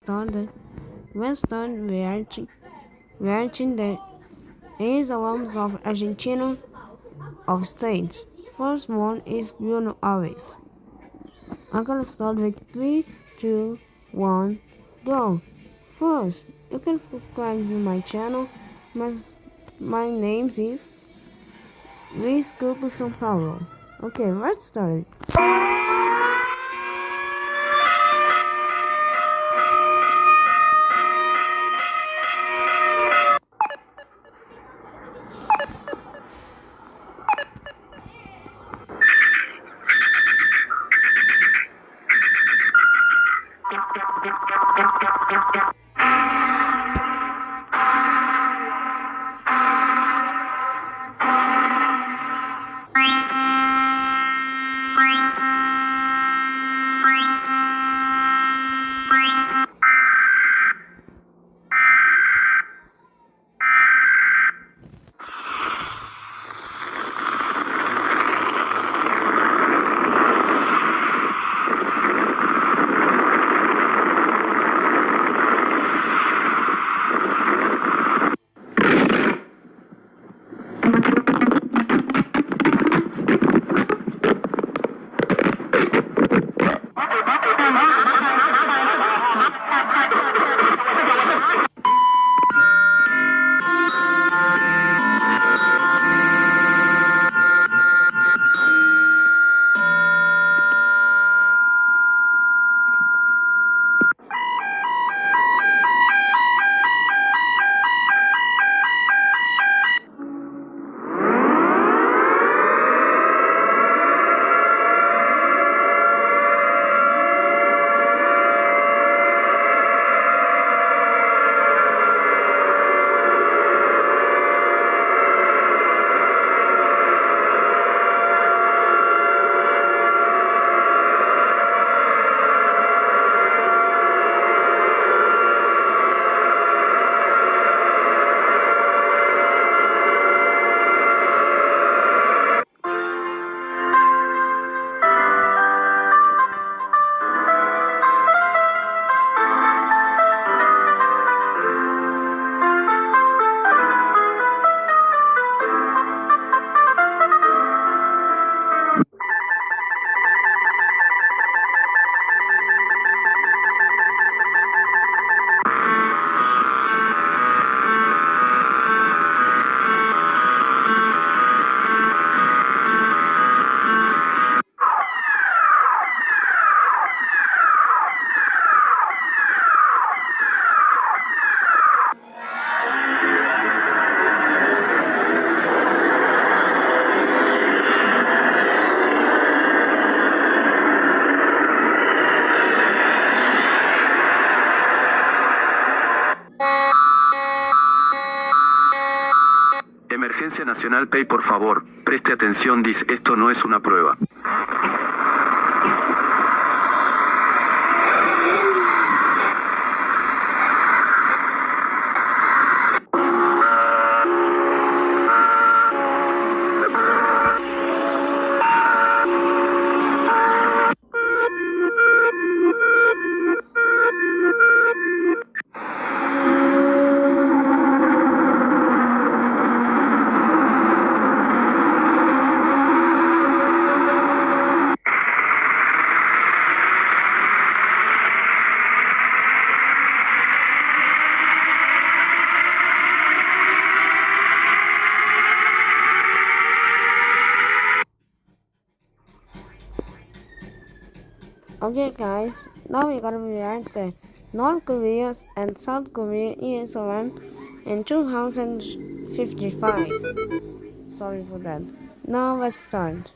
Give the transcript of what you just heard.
Started. Western reaching the islands of Argentina of states. First one is Buenos Aires. I'm gonna start with 3, 2, 1, go. First, you can subscribe to my channel. My name is Luis Cupo São Paulo. Okay, let's start. Emergencia Nacional Pay, por favor, preste atención, dice, esto no es una prueba. Okay guys, now we're gonna react the North Korea and South Korea ESOM in 2055. Sorry for that. Now let's start.